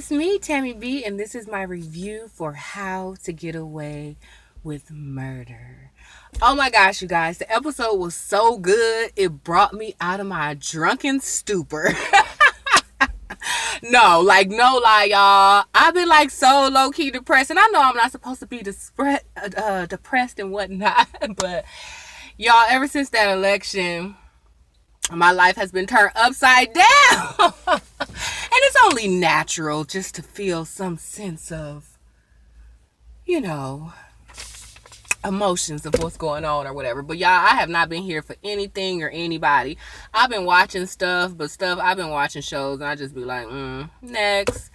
It's me, Tammy B, and this is my review for How to Get Away with Murder. Oh my gosh, you guys, the episode was so good, it brought me out of my drunken stupor. No, like, no lie, y'all. I've been like so low key depressed, and I know I'm not supposed to be depressed and whatnot, but y'all, ever since that election, my life has been turned upside down. And it's only natural just to feel some sense of, you know, emotions of what's going on or whatever. But y'all, I have not been here for anything or anybody. I've been watching stuff, I've been watching shows and I just be like, next.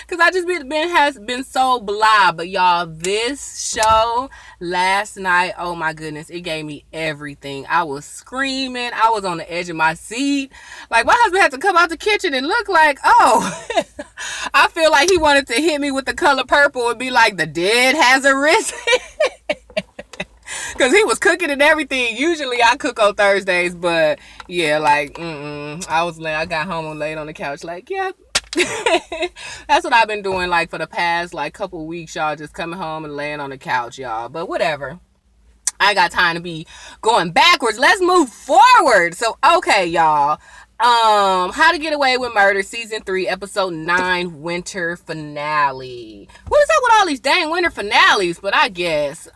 Cause I just has been so blah. But y'all, this show last night, oh my goodness, it gave me everything. I was screaming, I was on the edge of my seat. Like, my husband had to come out the kitchen and look like, oh, I feel like he wanted to hit me with the color purple and be like, the dead has arisen. Cause he was cooking and everything. Usually I cook on Thursdays, but yeah, like, I got home and laid on the couch like, yeah. That's what I've been doing like for the past like couple weeks, y'all, just coming home and laying on the couch, y'all. But whatever. I got time to be going backwards. Let's move forward. So, okay, y'all. How to Get Away with Murder, season 3, episode 9, winter finale. What is up with all these dang winter finales? But I guess,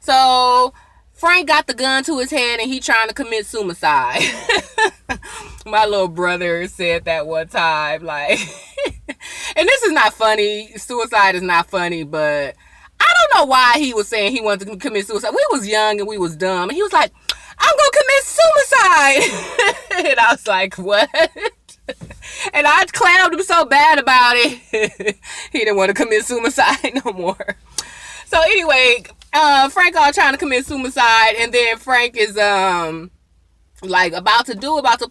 so Frank got the gun to his head and he trying to commit suicide. My little brother said that one time, like, and this is not funny. Suicide is not funny, but I don't know why he was saying he wanted to commit suicide. We was young and we was dumb, and he was like, I'm gonna commit suicide. And I was like, what? And I clowned him so bad about it. He didn't want to commit suicide no more. So anyway, Frank all trying to commit suicide, and then Frank is like about to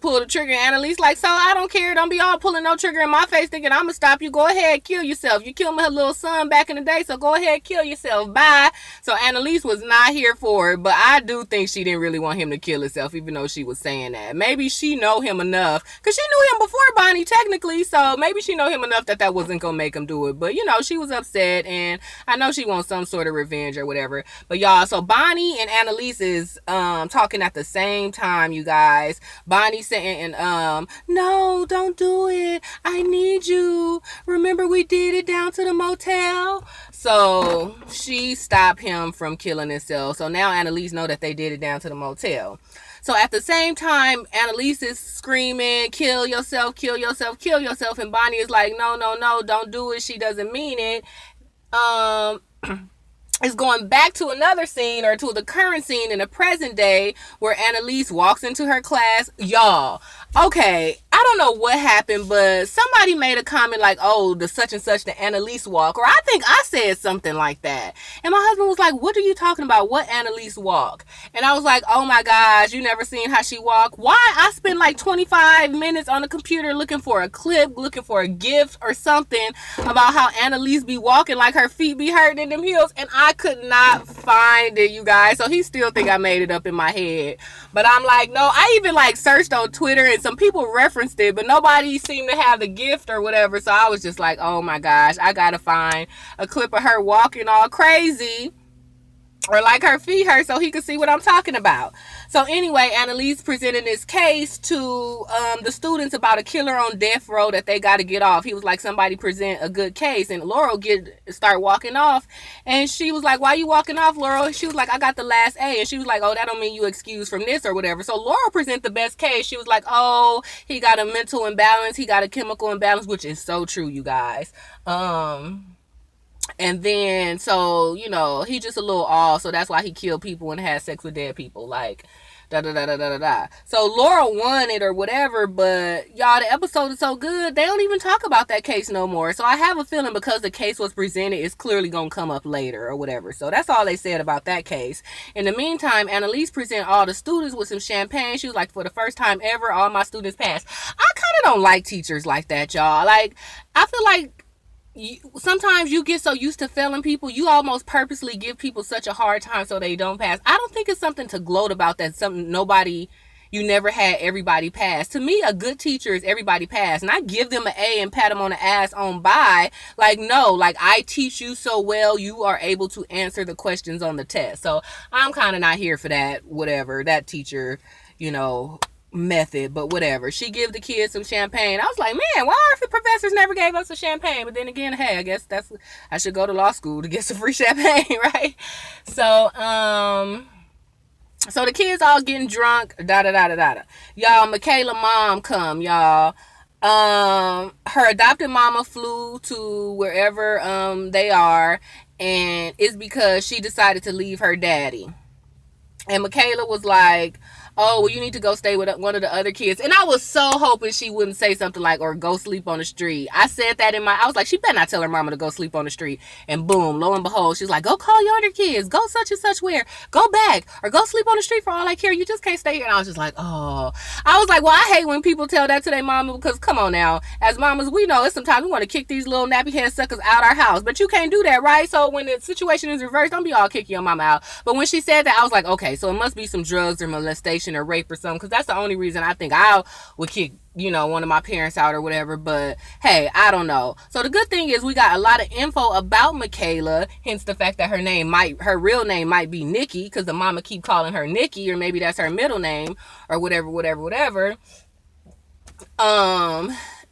pull the trigger, and Annalise like, so I don't care, don't be all pulling no trigger in my face thinking I'm gonna stop you. Go ahead, kill yourself. You killed my little son back in the day, so go ahead, kill yourself. Bye. So Annalise was not here for it, but I do think she didn't really want him to kill himself, even though she was saying that. Maybe she know him enough, because she knew him before Bonnie technically, so maybe she know him enough that wasn't gonna make him do it. But you know, she was upset, and I know she wants some sort of revenge or whatever. But y'all, so Bonnie and Annalise is talking at the same time, you guys. Bonnie saying, no, don't do it. I need you. Remember we did it down to the motel? So she stopped him from killing himself. So now Annalise know that they did it down to the motel. So at the same time, Annalise is screaming, kill yourself, kill yourself, kill yourself. And Bonnie is like, no, no, no, don't do it. She doesn't mean it. Is going back to another scene, or to the current scene in the present day, where Annalise walks into her class. Y'all, okay, I don't know what happened, but somebody made a comment like, oh, the such and such, the Annalise walk, or I think I said something like that. And my husband was like, what are you talking about? What Annalise walk? And I was like, oh my gosh, you never seen how she walk? Why? I spent like 25 minutes on the computer looking for a clip, looking for a gift or something about how Annalise be walking like her feet be hurting in them heels, and I could not find it, you guys. So he still think I made it up in my head. But I'm like, no, I even like searched on Twitter and some people referenced it, but nobody seemed to have the gift or whatever. So I was just like, oh my gosh, I gotta find a clip of her walking all crazy, or like her feet hurt, so he could see what I'm talking about. So anyway, Annalise presented this case to the students about a killer on death row that they got to get off. He was like, somebody present a good case, and Laurel start walking off, and she was like, why you walking off, Laurel? She was like, I got the last A, and she was like, oh, that don't mean you excused from this or whatever. So Laurel present the best case. She was like, oh, he got a mental imbalance, he got a chemical imbalance, which is so true, you guys. And then, so, you know, he just a little off, so that's why he killed people and had sex with dead people, like, da da da da da da. So Laurel won it or whatever, but y'all, the episode is so good, they don't even talk about that case no more. So I have a feeling because the case was presented, it's clearly gonna come up later or whatever. So that's all they said about that case. In the meantime, Annalise presented all the students with some champagne. She was like, for the first time ever, all my students passed. I kind of don't like teachers like that, y'all. Like, I feel like sometimes you get so used to failing people, you almost purposely give people such a hard time so they don't pass. I don't think it's something to gloat about, that something nobody you never had everybody pass. To me, a good teacher is everybody pass. And I give them an A and pat them on the ass on by. Like, no, like, I teach you so well, you are able to answer the questions on the test. So I'm kind of not here for that, whatever, that teacher, method, but whatever. She give the kids some champagne. I was like, man, why if the professors never gave us a champagne? But then again, hey, I guess I should go to law school to get some free champagne, right? So the kids all getting drunk, Y'all, Michaela mom come, y'all. Her adopted mama flew to wherever they are, and it's because she decided to leave her daddy. And Michaela was like, oh, well, you need to go stay with one of the other kids. And I was so hoping she wouldn't say something like, or go sleep on the street. I said that I was like, she better not tell her mama to go sleep on the street. And boom, lo and behold, she's like, go call your other kids. Go such and such where. Go back. Or go sleep on the street for all I care. You just can't stay here. And I was just like, oh. I was like, well, I hate when people tell that to their mama, because come on now. As mamas, we know it's sometimes we want to kick these little nappy head suckers out our house. But you can't do that, right? So when the situation is reversed, don't be all kicking your mama out. But when she said that, I was like, okay, so it must be some drugs or molestation or rape or something, because that's the only reason I think I would kick one of my parents out or whatever. But hey, I don't know. So the good thing is we got a lot of info about Michaela, hence the fact that her real name might be Nikki, because the mama keep calling her Nikki, or maybe that's her middle name or whatever.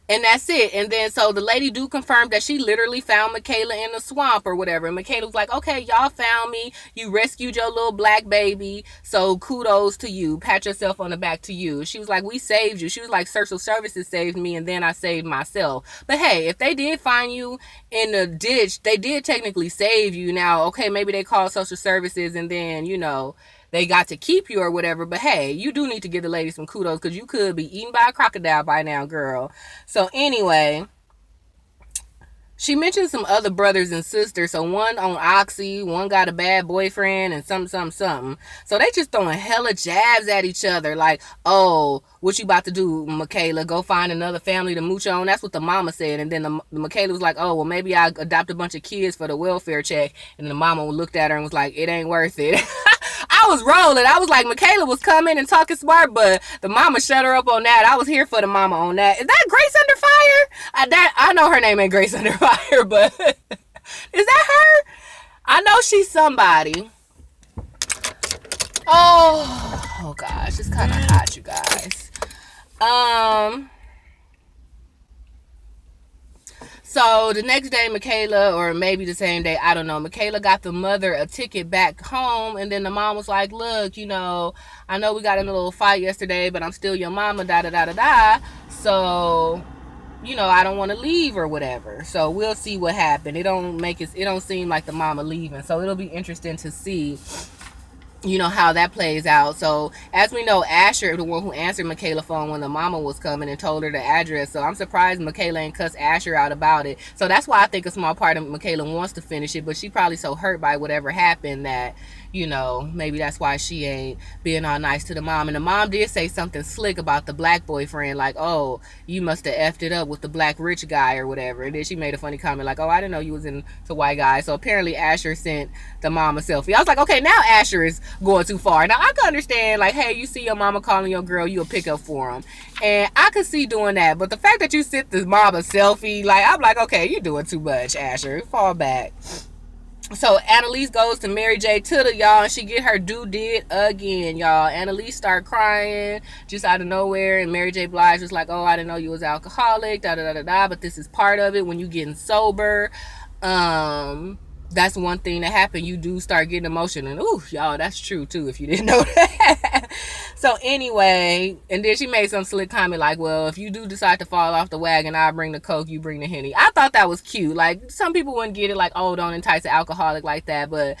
And that's it. And then so the lady do confirm that she literally found Michaela in the swamp or whatever. And Michaela was like, okay, y'all found me. You rescued your little black baby. So kudos to you. Pat yourself on the back to you. She was like, we saved you. She was like, social services saved me, and then I saved myself. But hey, if they did find you in the ditch, they did technically save you. Now, okay, maybe they called social services and then, they got to keep you or whatever. But hey, you do need to give the lady some kudos, because you could be eaten by a crocodile by now, girl. So anyway, she mentioned some other brothers and sisters. So one on Oxy, one got a bad boyfriend, and something. So they just throwing hella jabs at each other. Like, oh, what you about to do, Michaela? Go find another family to mooch on? That's what the mama said. And then the Michaela was like, oh, well, maybe I adopt a bunch of kids for the welfare check. And the mama looked at her and was like, it ain't worth it. I was rolling. I was like, Michaela was coming and talking smart, but the mama shut her up on that. I was here for the mama on that. Is that Grace Under Fire? I know her name ain't Grace Under Fire, but is that her? I know she's somebody. Oh gosh, it's kind of hot, you guys. So the next day, Michaela, or maybe the same day, I don't know, Michaela got the mother a ticket back home, and then the mom was like, look, I know we got in a little fight yesterday, but I'm still your mama, so, I don't want to leave or whatever. So we'll see what happened. It don't seem like the mama leaving. So it'll be interesting to see how that plays out. So as we know, Asher, the one who answered Michaela's phone when the mama was coming and told her the address. So I'm surprised Michaela ain't cussed Asher out about it. So that's why I think a small part of Michaela wants to finish it, but she probably so hurt by whatever happened that maybe that's why she ain't being all nice to the mom. And the mom did say something slick about the black boyfriend, like, oh, you must have effed it up with the black rich guy or whatever. And then she made a funny comment like, oh, I didn't know you was into white guys. So apparently Asher sent the mom a selfie. I was like, okay, now Asher is going too far. Now I can understand, like, hey, you see your mama calling your girl, you'll pick up for him. And I could see doing that. But the fact that you sent the mom a selfie, like, I'm like, okay, you're doing too much, Asher. Fall back. So Annalise goes to Mary J. Titter, y'all, and she get her due did again, y'all. Annalise start crying just out of nowhere, and Mary J. Blige was like, oh, I didn't know you was alcoholic, but this is part of it when you getting sober. That's one thing that happened. You do start getting emotional. And ooh, y'all, that's true too, if you didn't know that. So anyway, and then she made some slick comment like, well, if you do decide to fall off the wagon, I'll bring the Coke, you bring the Henny. I thought that was cute. Like, some people wouldn't get it, like, oh, don't entice an alcoholic like that. But,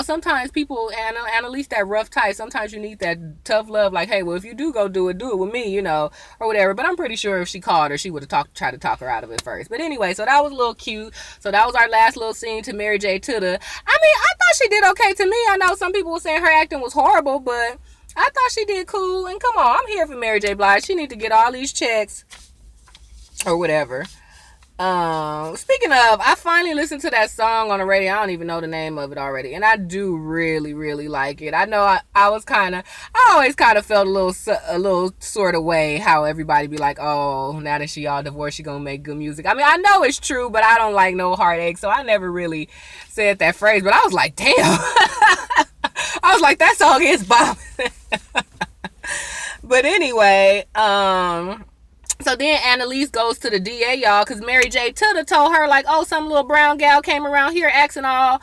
sometimes people, and at least that rough type, sometimes you need that tough love. Like, hey, well, if you do go do it with me, or whatever. But I'm pretty sure if she called her, she would have tried to talk her out of it first. But anyway, so that was a little cute. So that was our last little scene to Mary J. Titter. I mean, I thought she did okay to me. I know some people were saying her acting was horrible, but I thought she did cool. And come on, I'm here for Mary J. Blige. She need to get all these checks or whatever. Speaking of, I finally listened to that song on the radio. I don't even know the name of it already, and I do really, really like it. I know I was I always kind of felt a little sort of way how everybody be like, oh, now that she all divorced, she gonna make good music. I mean, I know it's true, but I don't like no heartache, so I never really said that phrase. But I was like, damn, I was like, that song is bombing. But anyway, so then Annalise goes to the DA, y'all, because Mary J. Titter told her, like, oh, some little brown gal came around here asking all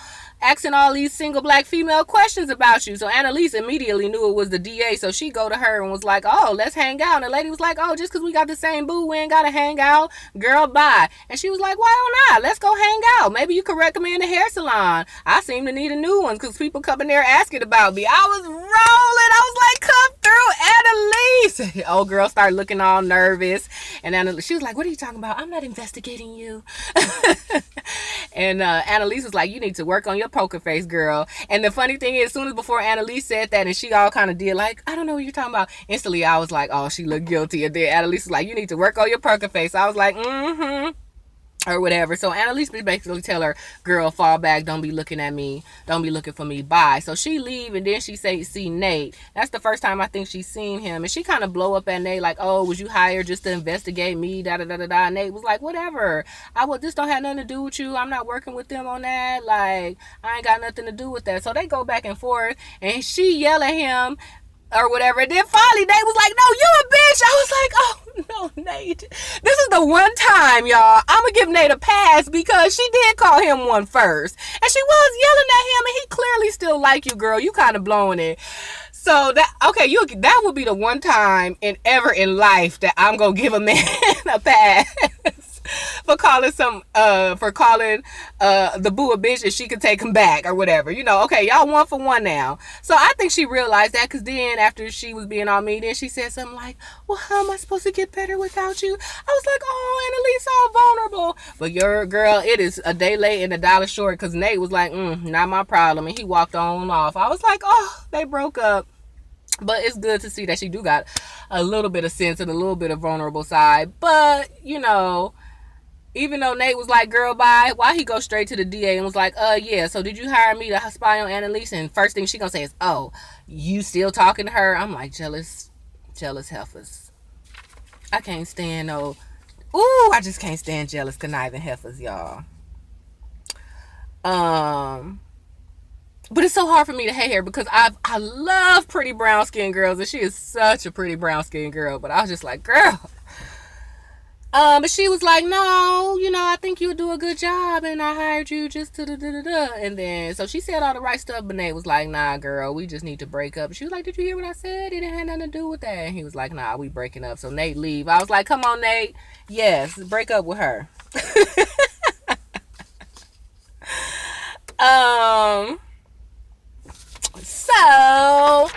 these single black female questions about you. So Annalise immediately knew it was the DA. So she go to her and was like, oh, let's hang out. And the lady was like, oh, just because we got the same boo, we ain't got to hang out. Girl, bye. And she was like, why not? Let's go hang out. Maybe you could recommend a hair salon. I seem to need a new one because people come in there asking about me. I was rolling. I was like, come through, Annalise. Old girl started looking all nervous. And Annalise, she was like, what are you talking about? I'm not investigating you. And Annalise was like, you need to work on your poker face, girl. And the funny thing is, as soon as before Annalise said that, and she all kind of did like, I don't know what you're talking about. Instantly, I was like, oh, she looked guilty. And then Annalise was like, you need to work on your poker face. I was like, mm-hmm. Or whatever. So Annalise basically tell her, girl, fall back, don't be looking at me, don't be looking for me, bye. So she leave, and then she see Nate. That's the first time I think she's seen him, and she kind of blow up at Nate like, oh, was you hired just to investigate me, da da da da da. Nate was like, whatever, this don't have nothing to do with you, I'm not working with them on that, like, I ain't got nothing to do with that. So they go back and forth, and she yell at him or whatever. And then finally Nate was like, no, you a bitch. I was like, oh no, Nate, this is the one time, y'all, I'm gonna give Nate a pass because she did call him one first, and she was yelling at him, and he clearly still like you, girl. You kind of blowing it. So that would be the one time ever in life that I'm gonna give a man a pass for calling the boo a bitch, and she could take him back or whatever. Okay, y'all 1 for 1 now. So I think she realized that, because then after she was being all mean, then she said something like, well, how am I supposed to get better without you? I was like, oh, Annalise, all vulnerable. But your girl, it is a day late and a dollar short, because Nate was like, not my problem, and he walked on off. I was like, oh, they broke up. But it's good to see that she do got a little bit of sense and a little bit of vulnerable side. But, even though Nate was like, girl, bye, why he go straight to the DA and was like, yeah, so did you hire me to spy on Annalise? And first thing she gonna say is, oh, you still talking to her? I'm like, jealous heifers. I can't stand I just can't stand jealous, conniving heifers, y'all. But it's so hard for me to hate her, because I love pretty brown skinned girls, and she is such a pretty brown skinned girl. But I was just like, girl. But she was like, no, I think you'll do a good job, and I hired you just to da-da-da-da-da. And then, so she said all the right stuff, but Nate was like, nah, girl, we just need to break up. She was like, did you hear what I said? It didn't have nothing to do with that. And he was like, nah, we breaking up. So Nate leave. I was like, come on, Nate. Yes, break up with her. So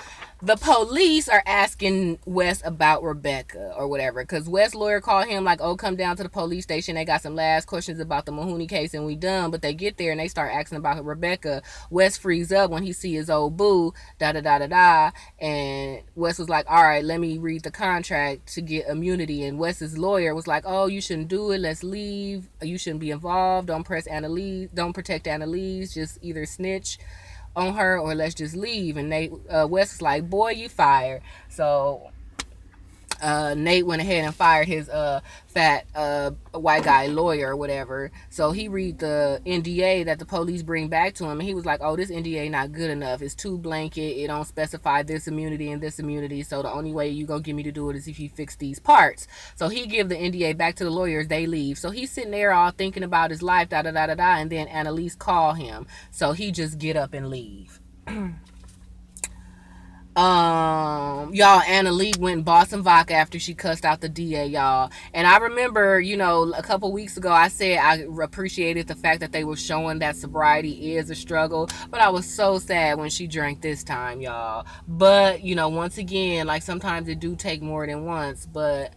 the police are asking Wes about Rebecca or whatever, because Wes' lawyer called him like, oh, come down to the police station, they got some last questions about the Mahoney case and we done. But they get there and they start asking about Rebecca. Wes frees up when he see his old boo, da da da da da. And Wes was like, all right, let me read the contract to get immunity. And Wes's lawyer was like, oh, you shouldn't do it, let's leave, you shouldn't be involved, don't protect Annalise, just either snitch on her or let's just leave. And Wes was like, boy, you fired. So Nate went ahead and fired his fat white guy lawyer or whatever. So he read the NDA that the police bring back to him, and he was like, oh, this NDA not good enough, it's too blanket, it don't specify this immunity and this immunity, so the only way you gonna get me to do it is if you fix these parts. So he give the NDA back to the lawyers, they leave. So he's sitting there all thinking about his life, da da da da da, and then Annalise call him, so he just get up and leave. Y'all, Annalise went and bought some vodka after she cussed out the DA, y'all. And I remember, a couple weeks ago, I said I appreciated the fact that they were showing that sobriety is a struggle, but I was so sad when she drank this time, y'all. But, once again, like, sometimes it do take more than once, but,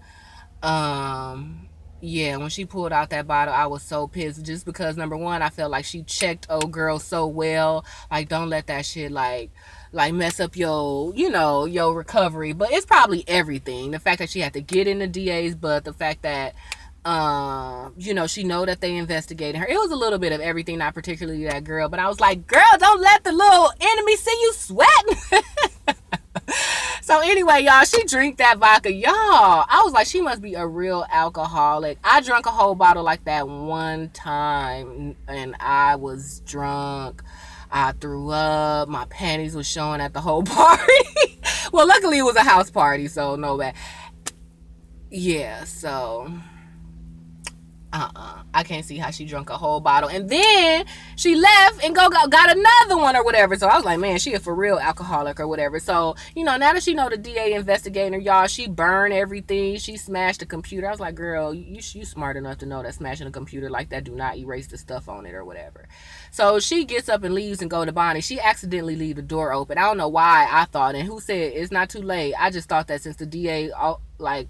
yeah, when she pulled out that bottle, I was so pissed, just because, number one, I felt like she checked old girl so well. Like, don't let that shit, like mess up your recovery. But it's probably everything. The fact that she had to get in the DA's butt, the fact that She know that they investigating her. It was a little bit of everything, not particularly that girl, but I was like, girl, don't let the little enemy see you sweating. So anyway, y'all, she drink that vodka. Y'all, I was like, she must be a real alcoholic. I drank a whole bottle like that one time, and I was drunk. I threw up. My panties was showing at the whole party. Well, luckily it was a house party, so no bad. Yeah, so I can't see how she drunk a whole bottle. And then she left and got another one or whatever. So I was like, man, she a for real alcoholic or whatever. So, now that she know the DA investigating her, y'all, she burned everything. She smashed the computer. I was like, girl, you smart enough to know that smashing a computer like that do not erase the stuff on it or whatever. So she gets up and leaves and go to Bonnie. She accidentally leave the door open. I don't know why I thought, and who said it's not too late. I just thought that since the DA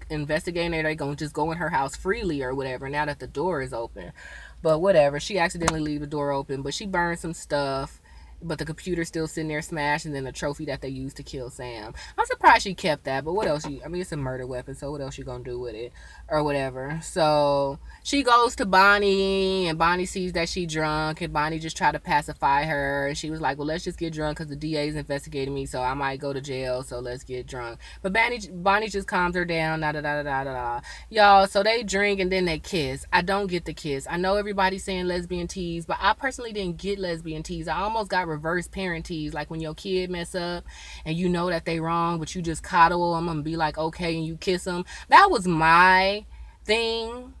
investigating her, they gonna just go in her house freely or whatever now that the door is open. But whatever, she accidentally leave the door open, but she burned some stuff. But the computer's still sitting there smashed, and then the trophy that they used to kill Sam. I'm surprised she kept that, but what else? It's a murder weapon, so what else you gonna do with it? Or whatever. So she goes to Bonnie, and Bonnie sees that she drunk, and Bonnie just tried to pacify her. And she was like, well, let's just get drunk because the DA is investigating me, so I might go to jail, so let's get drunk. But Bonnie just calms her down, Y'all, so they drink, and then they kiss. I don't get the kiss. I know everybody's saying lesbian tease, but I personally didn't get lesbian tease. I almost got reverse parent tease, like when your kid mess up and you know that they wrong, but you just coddle them and be like, okay, and you kiss them. That was my thing.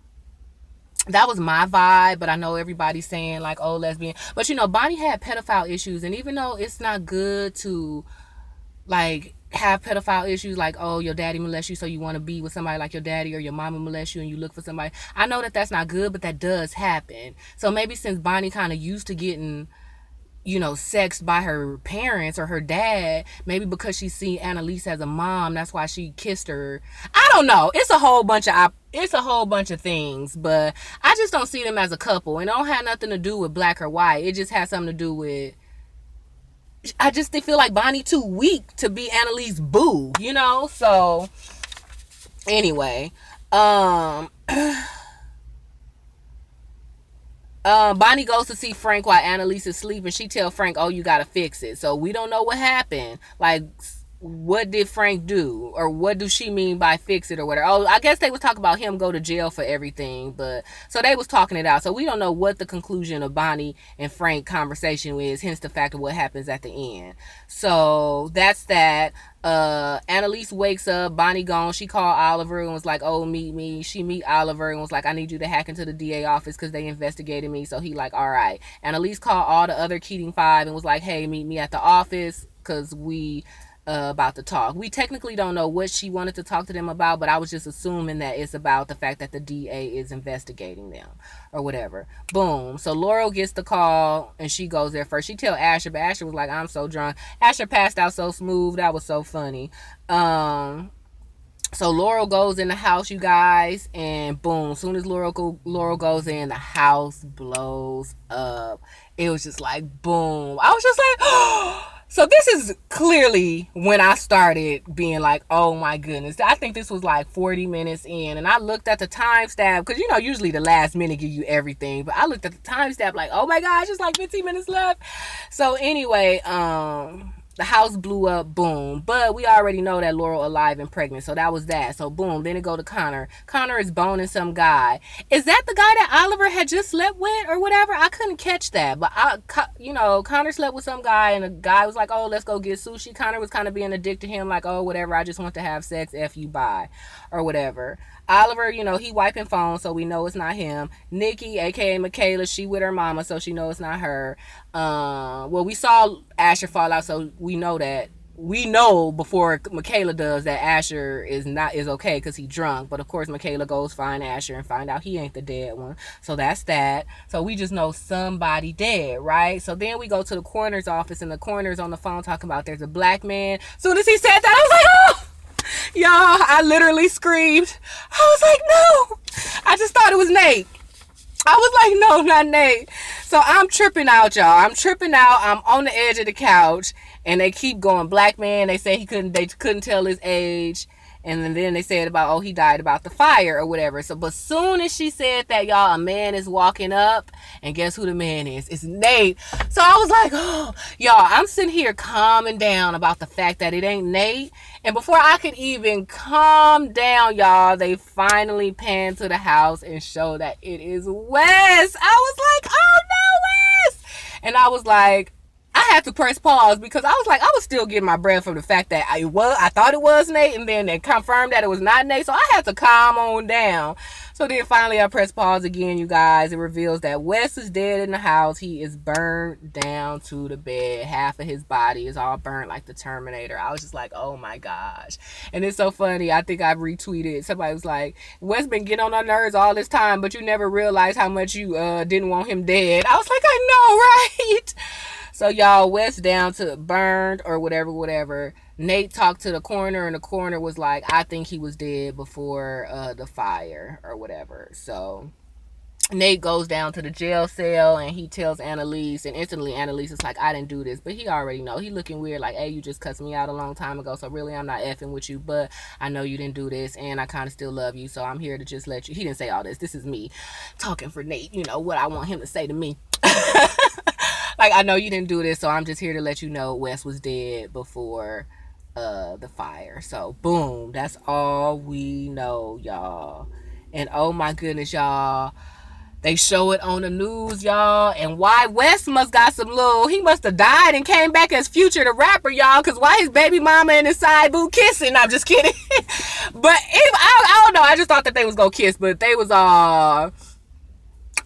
That was my vibe, but I know everybody's saying like, oh, lesbian. But Bonnie had pedophile issues, and even though it's not good to like have pedophile issues, like, oh, your daddy molest you, so you want to be with somebody like your daddy, or your mama molest you and you look for somebody. I know that that's not good, but that does happen. So maybe since Bonnie kind of used to getting sexed by her parents or her dad, maybe because she seen Annalise as a mom, that's why she kissed her. I don't know. It's a whole bunch of things, but I just don't see them as a couple, and it don't have nothing to do with black or white. It just has something to do with, I just feel like Bonnie too weak to be Annalise boo, So anyway, Bonnie goes to see Frank while Annalise is sleeping. She tell Frank, oh, you gotta fix it. So we don't know what happened. Like, what did Frank do? Or what do she mean by fix it or whatever? Oh, I guess they was talking about him go to jail for everything. But so they was talking it out. So we don't know what the conclusion of Bonnie and Frank conversation is, hence the fact of what happens at the end. So that's that. Annalise wakes up, Bonnie gone. She called Oliver and was like, oh, meet me. She meet Oliver and was like, I need you to hack into the DA office because they investigated me. So he like, all right. Annalise called all the other Keating 5 and was like, hey, meet me at the office because we about to talk. We technically don't know what she wanted to talk to them about, but I was just assuming that it's about the fact that the DA is investigating them or whatever. Boom. So Laurel gets the call and she goes there first. She tell Asher, but Asher was like, I'm so drunk. Asher passed out so smooth. That was so funny. So Laurel goes in the house, you guys, and boom, as soon as Laurel goes in, the house blows up. It was just like, boom. I was just like, oh. So this is clearly when I started being like, oh my goodness. I think this was like 40 minutes in, and I looked at the timestamp, because usually the last minute give you everything, but I looked at the timestamp like, oh my gosh, it's like 15 minutes left. So anyway, the house blew up, boom. But we already know that Laurel alive and pregnant, so that was that. So boom, then it go to Connor. Connor is boning some guy. Is that the guy that Oliver had just slept with or whatever? I couldn't catch that. But Connor slept with some guy, and the guy was like, oh, let's go get sushi. Connor was kind of being a dick to him, like, oh, whatever, I just want to have sex, F you, bye, or whatever. Oliver, he wiping phones, so we know it's not him. Nikki, aka Michaela, she with her mama, so she know it's not her. Well, we saw Asher fall out, so we know that. We know before Michaela does that Asher is okay because he drunk. But of course, Michaela goes find Asher and find out he ain't the dead one. So that's that. So we just know somebody dead, right? So then we go to the coroner's office, and the coroner's on the phone talking about there's a black man. Soon as he said that, I was like, oh! Y'all, I literally screamed. I was like, no. I just thought it was Nate. I was like, no, not Nate. So I'm tripping out, y'all. I'm tripping out. I'm on the edge of the couch, and they keep going, black man. They say they couldn't tell his age. And then they said about, oh, he died about the fire or whatever. So, but soon as she said that, y'all, a man is walking up, and guess who the man is? It's Nate. So I was like, oh, y'all, I'm sitting here calming down about the fact that it ain't Nate. And before I could even calm down, y'all, they finally panned to the house and show that it is Wes. I was like, oh no, Wes. And I was like, I had to press pause because I was like, I was still getting my breath from the fact that I thought it was Nate, and then they confirmed that it was not Nate. So I had to calm on down. So then finally I pressed pause again, you guys. It reveals that Wes is dead in the house. He is burned down to the bed. Half of his body is all burnt like the Terminator. I was just like, oh my gosh. And it's so funny. I think I retweeted. Somebody was like, Wes been getting on our nerves all this time, but you never realized how much you didn't want him dead. I was like, I know, right? So y'all, Wes down to burned or whatever. Nate talked to the coroner, and the coroner was like, I think he was dead before the fire or whatever. So Nate goes down to the jail cell and he tells Annalise, and instantly Annalise is like, I didn't do this. But he already know. He looking weird like, hey, you just cussed me out a long time ago, so really I'm not effing with you, but I know you didn't do this and I kind of still love you, so I'm here to just let you. He didn't say all this. This is me talking for Nate, you know, what I want him to say to me. Like, I know you didn't do this, so I'm just here to let you know Wes was dead before the fire. So boom, that's all we know, y'all. And oh my goodness, y'all, they show it on the news, y'all. And why Wes must got some little, he must have died and came back as Future the rapper, y'all, because why his baby mama and his side boo kissing? I'm just kidding. But I don't know, I just thought that they was gonna kiss, but they was all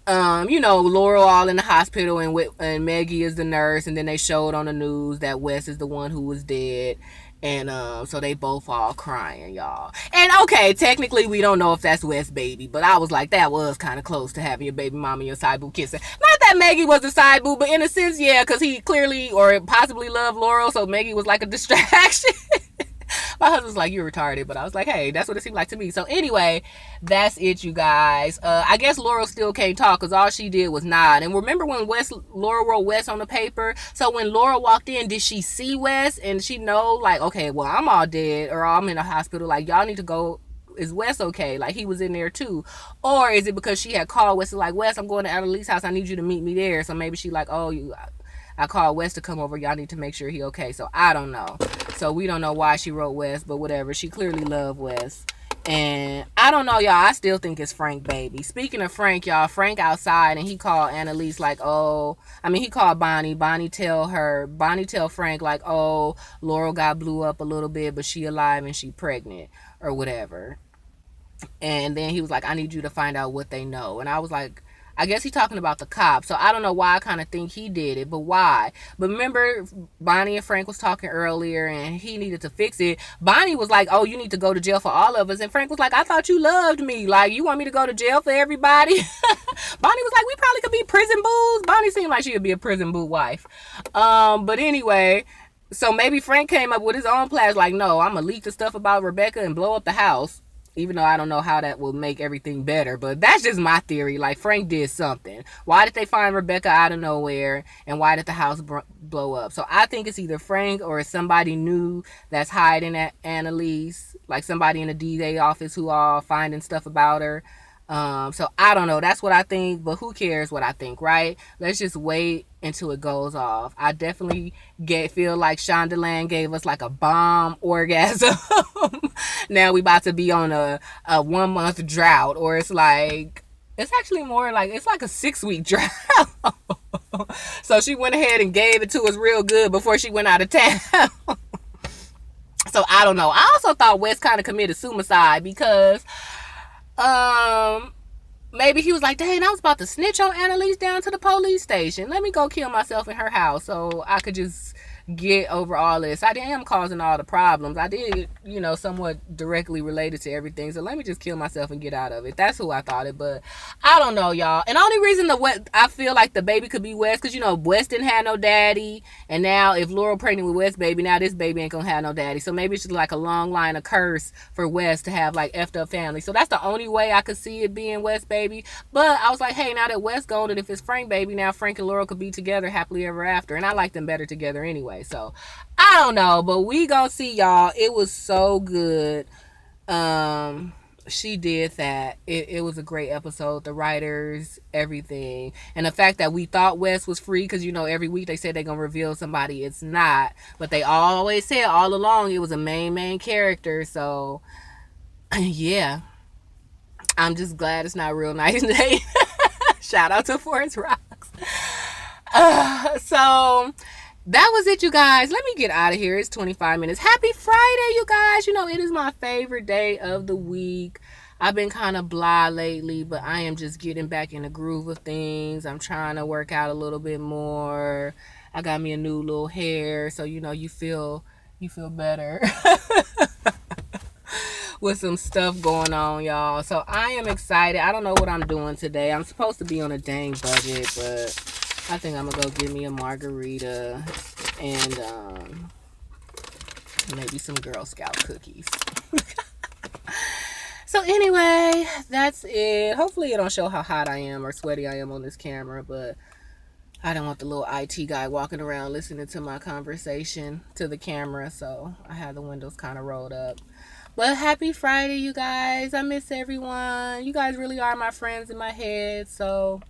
you know, Laurel all in the hospital, and Maggie is the nurse, and then they showed on the news that Wes is the one who was dead. And so they both all crying, y'all. And okay, technically we don't know if that's Wes' baby, but I was like, that was kind of close to having your baby mama and your side boo kissing. Not that Maggie was the side boo, but in a sense, yeah, because he clearly or possibly loved Laurel, so Maggie was like a distraction. My husband's like, you're retarded, but I was like, hey, that's what it seemed like to me. So anyway, that's it, you guys. I guess Laurel still can't talk because all she did was nod. And remember when Laurel wrote Wes on the paper? So when Laurel walked in, did she see Wes and she know, like, okay, well, I'm all dead or I'm in a hospital, like, y'all need to go. Is Wes okay? Like, he was in there too. Or is it because she had called Wes, like, Wes, I'm going to Annalise's house, I need you to meet me there. So maybe she like, oh, I called Wes to come over, y'all need to make sure he okay. So I don't know. So we don't know why she wrote Wes, but whatever. She clearly loved Wes. And I don't know, y'all. I still think it's Frank, baby. Speaking of Frank, y'all, Frank outside, and he called Annalise like, oh, I mean, he called Bonnie. Bonnie tell Frank like, oh, Laurel got blew up a little bit, but she alive and she pregnant or whatever. And then he was like, I need you to find out what they know. And I was like, I guess he's talking about the cop. So I don't know why I kind of think he did it, but why? But remember, Bonnie and Frank was talking earlier and he needed to fix it. Bonnie was like, oh, you need to go to jail for all of us. And Frank was like, I thought you loved me. Like, you want me to go to jail for everybody? Bonnie was like, we probably could be prison boos. Bonnie seemed like she would be a prison boo wife. But anyway, so maybe Frank came up with his own plans. Like, no, I'm going to leak the stuff about Rebecca and blow up the house. Even though I don't know how that will make everything better. But that's just my theory. Like, Frank did something. Why did they find Rebecca out of nowhere? And why did the house blow up? So I think it's either Frank or it's somebody new that's hiding at Annalise. Like somebody in the DA office who are finding stuff about her. So I don't know. That's what I think. But who cares what I think, right? Let's just wait until it goes off. I definitely feel like Shondaland gave us like a bomb orgasm. Now we about to be on a 1 month drought, or it's actually more like it's like a 6-week drought. So she went ahead and gave it to us real good before she went out of town. So I don't know. I also thought Wes kind of committed suicide because maybe he was like, dang, I was about to snitch on Annalise down to the police station. Let me go kill myself in her house so I could just get over all this. I am causing all the problems. I did, somewhat directly related to everything. So let me just kill myself and get out of it. That's who I thought it. But I don't know, y'all. And the only reason I feel like the baby could be Wes, because, Wes didn't have no daddy. And now if Laurel pregnant with Wes' baby, now this baby ain't going to have no daddy. So maybe it's just like a long line of curse for Wes to have like effed up family. So that's the only way I could see it being Wes' baby. But I was like, hey, now that Wes gone, and if it's Frank baby, now Frank and Laurel could be together happily ever after. And I like them better together anyway. So I don't know, but we gonna see, y'all. It was so good. She did that. It was a great episode. The writers, everything. And the fact that we thought Wes was free, because, every week they said they're going to reveal somebody. It's not. But they always said all along it was a main character. So, yeah. I'm just glad it's not Real Nice Nate. Shout out to Forest Rocks. So that was it, you guys. Let me get out of here. It's 25 minutes. Happy Friday, you guys. It is my favorite day of the week. I've been kind of blah lately, but I am just getting back in the groove of things. I'm trying to work out a little bit more. I got me a new little hair, so you feel better. With some stuff going on, y'all. So I am excited. I don't know what I'm doing today. I'm supposed to be on a dang budget, but I think I'm gonna go get me a margarita and maybe some Girl Scout cookies. So anyway, that's it. Hopefully it don't show how hot I am or sweaty I am on this camera, but I don't want the little IT guy walking around listening to my conversation to the camera, so I have the windows kind of rolled up. But happy Friday, you guys. I miss everyone. You guys really are my friends in my head. So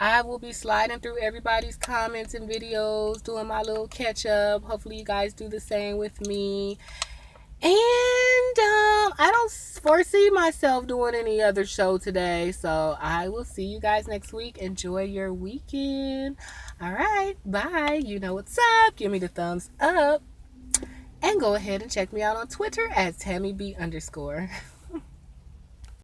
I will be sliding through everybody's comments and videos, doing my little catch up. Hopefully you guys do the same with me. And I don't foresee myself doing any other show today. So I will see you guys next week. Enjoy your weekend. All right. Bye. You know what's up. Give me the thumbs up. And go ahead and check me out on Twitter at TammyB_.